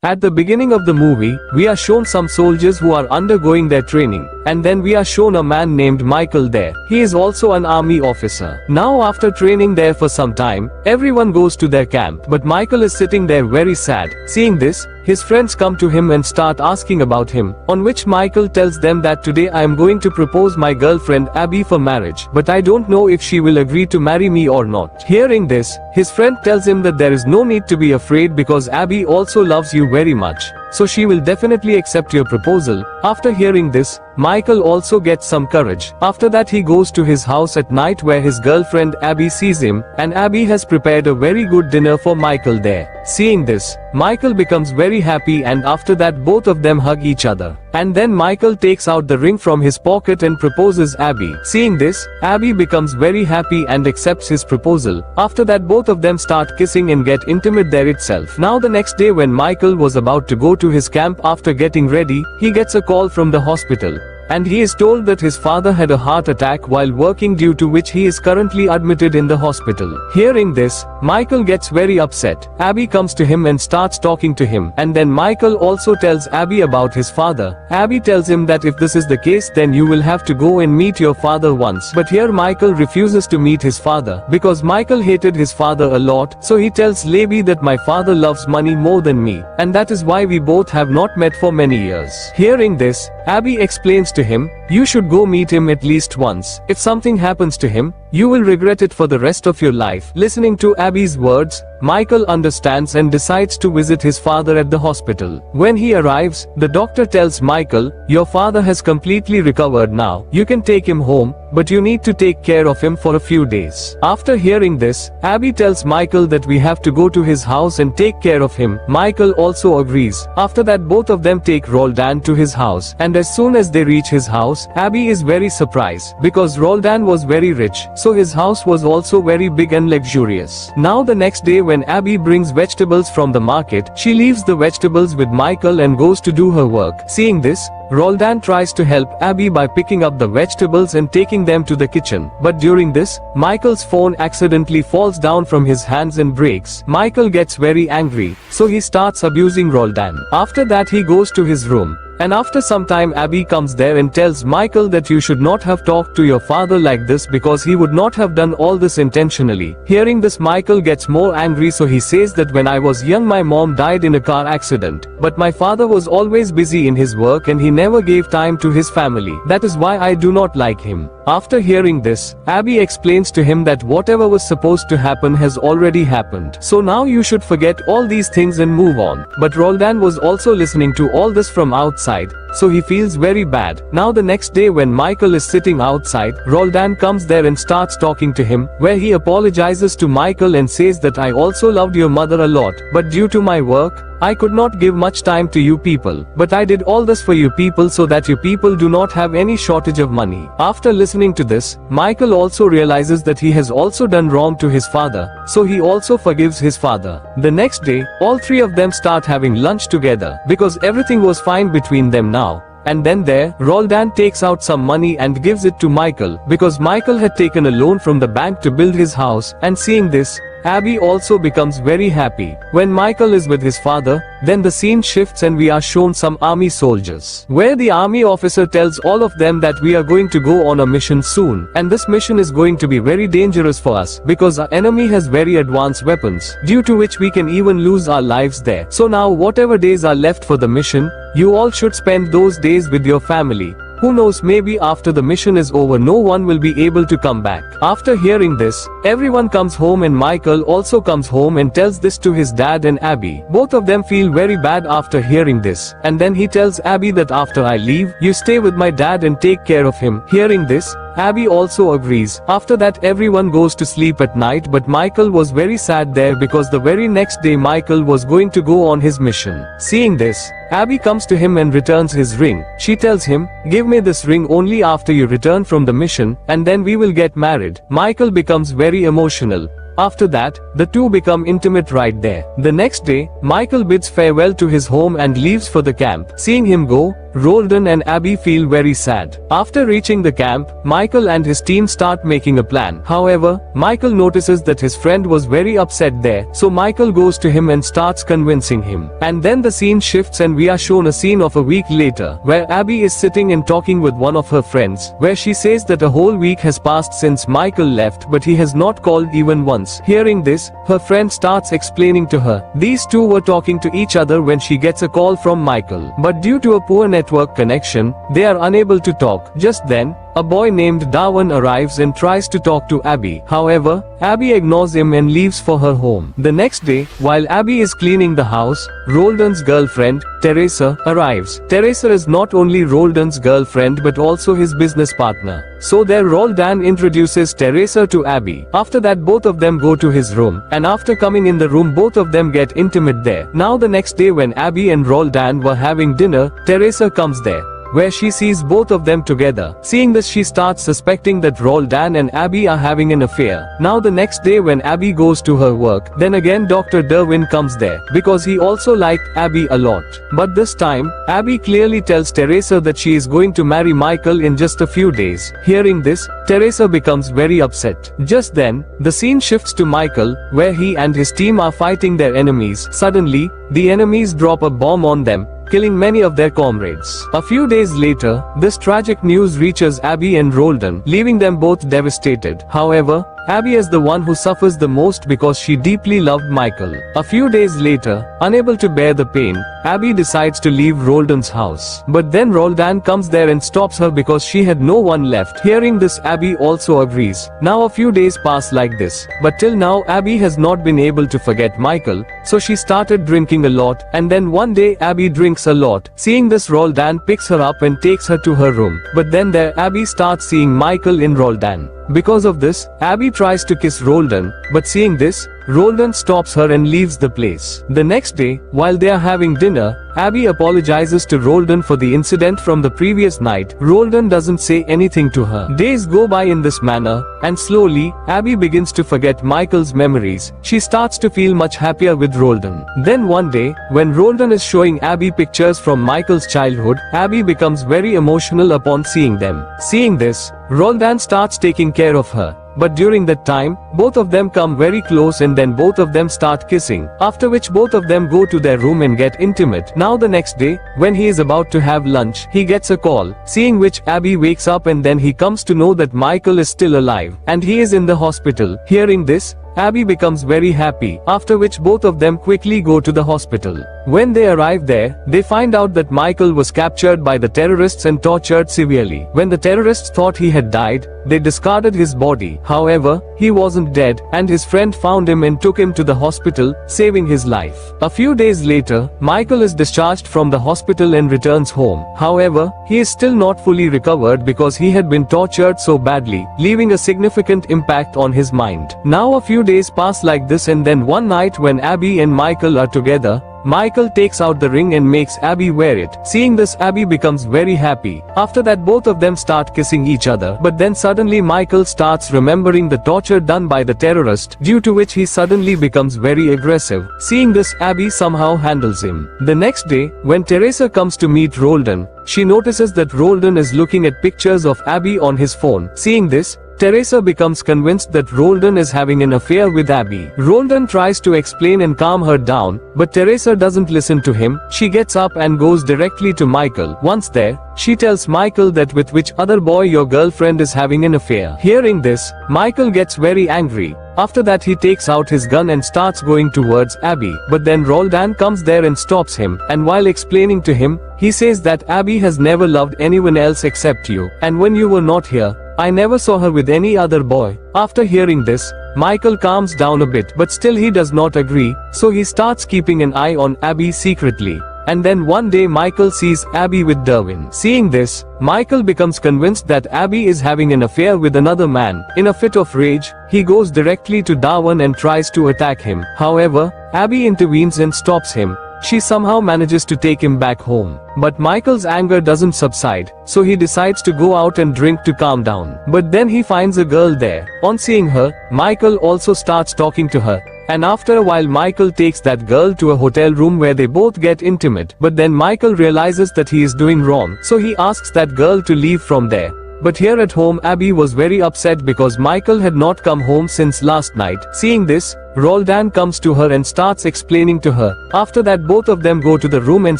At the beginning of the movie, we are shown some soldiers who are undergoing their training, and then we are shown a man named Michael there. He is also an army officer. Now after training there for some time, everyone goes to their camp, but Michael is sitting there very sad. Seeing this, his friends come to him and start asking about him, on which Michael tells them that today I am going to propose my girlfriend Abby for marriage, but I don't know if she will agree to marry me or not. Hearing this, his friend tells him that there is no need to be afraid because Abby also loves you very much, so she will definitely accept your proposal. After hearing this, Michael also gets some courage. After that he goes to his house at night where his girlfriend Abby sees him, and Abby has prepared a very good dinner for Michael there. Seeing this, Michael becomes very happy, and after that both of them hug each other. And then Michael takes out the ring from his pocket and proposes Abby. Seeing this, Abby becomes very happy and accepts his proposal. After that both of them start kissing and get intimate there itself. Now the next day when Michael was about to go to his camp after getting ready, he gets a call from the hospital, and he is told that his father had a heart attack while working, due to which he is currently admitted in the hospital. Hearing this, Michael gets very upset. Abby comes to him and starts talking to him, and then Michael also tells Abby about his father. Abby tells him that if this is the case then you will have to go and meet your father once. But here Michael refuses to meet his father, because Michael hated his father a lot, so he tells Labby that my father loves money more than me, and that is why we both have not met for many years. Hearing this, Abby explains to him, you should go meet him at least once. If something happens to him, you will regret it for the rest of your life. Listening to Abby's words, Michael understands and decides to visit his father at the hospital. When he arrives, the doctor tells Michael, your father has completely recovered now. You can take him home, but you need to take care of him for a few days. After hearing this, Abby tells Michael that we have to go to his house and take care of him. Michael also agrees. After that both of them take Roldan to his house, and as soon as they reach his house, Abby is very surprised, because Roldan was very rich, so his house was also very big and luxurious. Now the next day when Abby brings vegetables from the market, she leaves the vegetables with Michael and goes to do her work. Seeing this, Roldan tries to help Abby by picking up the vegetables and taking them to the kitchen. But during this, Michael's phone accidentally falls down from his hands and breaks. Michael gets very angry, so he starts abusing Roldan. After that he goes to his room, and after some time Abby comes there and tells Michael that you should not have talked to your father like this because he would not have done all this intentionally. Hearing this, Michael gets more angry, so he says that when I was young my mom died in a car accident, but my father was always busy in his work and he never gave time to his family. That is why I do not like him. After hearing this, Abby explains to him that whatever was supposed to happen has already happened. So now you should forget all these things and move on. But Roldan was also listening to all this from outside, so he feels very bad. Now the next day when Michael is sitting outside, Roldan comes there and starts talking to him, where he apologizes to Michael and says that I also loved your mother a lot, but due to my work, I could not give much time to you people. But I did all this for you people so that you people do not have any shortage of money. After listening to this, Michael also realizes that he has also done wrong to his father, so he also forgives his father. The next day, all three of them start having lunch together, because everything was fine between them now. And then there, Roldan takes out some money and gives it to Michael, because Michael had taken a loan from the bank to build his house, and seeing this, Abby also becomes very happy. When Michael is with his father, then the scene shifts and we are shown some army soldiers, where the army officer tells all of them that we are going to go on a mission soon, and this mission is going to be very dangerous for us, because our enemy has very advanced weapons, due to which we can even lose our lives there. So now whatever days are left for the mission, you all should spend those days with your family. Who knows, maybe after the mission is over no one will be able to come back. After hearing this, everyone comes home and Michael also comes home and tells this to his dad and Abby. Both of them feel very bad after hearing this, and then he tells Abby that after I leave, you stay with my dad and take care of him. Hearing this, Abby also agrees. After that everyone goes to sleep at night, but Michael was very sad there because the very next day Michael was going to go on his mission. Seeing this, Abby comes to him and returns his ring. She tells him, give me this ring only after you return from the mission, and then we will get married. Michael becomes very emotional. After that, the two become intimate right there. The next day, Michael bids farewell to his home and leaves for the camp. Seeing him go, Roldan and Abby feel very sad. After reaching the camp, Michael and his team start making a plan. However, Michael notices that his friend was very upset there, so Michael goes to him and starts convincing him. And then the scene shifts and we are shown a scene of a week later, where Abby is sitting and talking with one of her friends, where she says that a whole week has passed since Michael left but he has not called even once. Hearing this, her friend starts explaining to her. These two were talking to each other when she gets a call from Michael. But due to a poor network connection, they are unable to talk. Just then, a boy named Darwin arrives and tries to talk to Abby. However, Abby ignores him and leaves for her home. The next day, while Abby is cleaning the house, Roldan's girlfriend, Teresa, arrives. Teresa is not only Roldan's girlfriend but also his business partner. So there Roldan introduces Teresa to Abby. After that both of them go to his room, and after coming in the room both of them get intimate there. Now the next day when Abby and Roldan were having dinner, Teresa comes there, where she sees both of them together. Seeing this she starts suspecting that Roldan and Abby are having an affair. Now the next day when Abby goes to her work, then again Dr. Derwin comes there, because he also liked Abby a lot. But this time, Abby clearly tells Teresa that she is going to marry Michael in just a few days. Hearing this, Teresa becomes very upset. Just then, the scene shifts to Michael, where he and his team are fighting their enemies. Suddenly, the enemies drop a bomb on them, killing many of their comrades. A few days later, this tragic news reaches Abby and Roldan, leaving them both devastated. However, Abby is the one who suffers the most because she deeply loved Michael. A few days later, unable to bear the pain, Abby decides to leave Roldan's house. But then Roldan comes there and stops her because she had no one left. Hearing this, Abby also agrees. Now a few days pass like this, but till now Abby has not been able to forget Michael, so she started drinking a lot, and then one day Abby drinks a lot. Seeing this, Roldan picks her up and takes her to her room. But then there Abby starts seeing Michael in Roldan. Because of this, Abby tries to kiss Roldan, but seeing this, Roldan stops her and leaves the place. The next day, while they are having dinner, Abby apologizes to Roldan for the incident from the previous night. Roldan doesn't say anything to her. Days go by in this manner, and slowly, Abby begins to forget Michael's memories. She starts to feel much happier with Roldan. Then one day, when Roldan is showing Abby pictures from Michael's childhood, Abby becomes very emotional upon seeing them. Seeing this, Roldan starts taking care of her. But during that time, both of them come very close and then both of them start kissing. After which both of them go to their room and get intimate. Now the next day, when he is about to have lunch, he gets a call. Seeing which Abby wakes up and then he comes to know that Michael is still alive, and he is in the hospital. Hearing this, Abby becomes very happy, after which both of them quickly go to the hospital. When they arrive there, they find out that Michael was captured by the terrorists and tortured severely. When the terrorists thought he had died, they discarded his body. However, he wasn't dead, and his friend found him and took him to the hospital, saving his life. A few days later, Michael is discharged from the hospital and returns home. However, he is still not fully recovered because he had been tortured so badly, leaving a significant impact on his mind. Now a few days pass like this, and then one night when Abby and Michael are together, Michael takes out the ring and makes Abby wear it. Seeing this, Abby becomes very happy. After that both of them start kissing each other. But then suddenly Michael starts remembering the torture done by the terrorist, due to which he suddenly becomes very aggressive. Seeing this, Abby somehow handles him. The next day, when Teresa comes to meet Roldan, she notices that Roldan is looking at pictures of Abby on his phone. Seeing this, Teresa becomes convinced that Roldan is having an affair with Abby. Roldan tries to explain and calm her down, but Teresa doesn't listen to him. She gets up and goes directly to Michael. Once there, she tells Michael that with which other boy your girlfriend is having an affair. Hearing this, Michael gets very angry. After that he takes out his gun and starts going towards Abby. But then Roldan comes there and stops him, and while explaining to him, he says that Abby has never loved anyone else except you, and when you were not here, I never saw her with any other boy. After hearing this, Michael calms down a bit, but still he does not agree, so he starts keeping an eye on Abby secretly. And then one day Michael sees Abby with Derwin. Seeing this, Michael becomes convinced that Abby is having an affair with another man. In a fit of rage, he goes directly to Darwin and tries to attack him. However, Abby intervenes and stops him. she somehow manages to take him back home. But Michael's anger doesn't subside, so he decides to go out and drink to calm down. But then he finds a girl there. On seeing her, Michael also starts talking to her. And after a while Michael takes that girl to a hotel room where they both get intimate. But then Michael realizes that he is doing wrong, so he asks that girl to leave from there. But here at home Abby was very upset because Michael had not come home since last night. Seeing this, Roldan comes to her and starts explaining to her. After that both of them go to the room and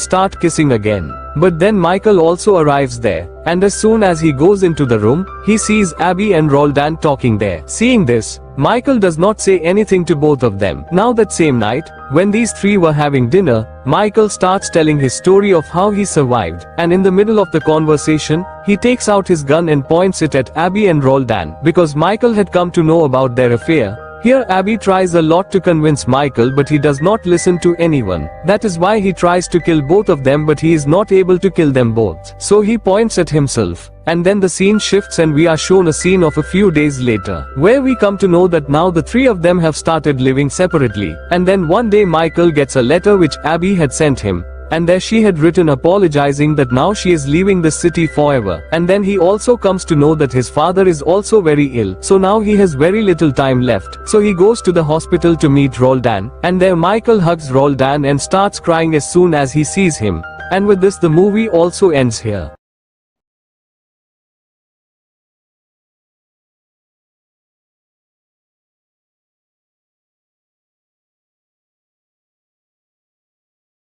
start kissing again. But then Michael also arrives there. And as soon as he goes into the room, he sees Abby and Roldan talking there. Seeing this, Michael does not say anything to both of them. Now that same night, when these three were having dinner, Michael starts telling his story of how he survived. And in the middle of the conversation, he takes out his gun and points it at Abby and Roldan. Because Michael had come to know about their affair. Here Abby tries a lot to convince Michael, but he does not listen to anyone. That is why he tries to kill both of them, but he is not able to kill them both. So he points at himself. And then the scene shifts and we are shown a scene of a few days later, where we come to know that now the three of them have started living separately. And then one day Michael gets a letter which Abby had sent him. And there she had written apologizing that now she is leaving the city forever. And then he also comes to know that his father is also very ill. So now he has very little time left. So he goes to the hospital to meet Roldan. And there Michael hugs Roldan and starts crying as soon as he sees him. And with this the movie also ends here.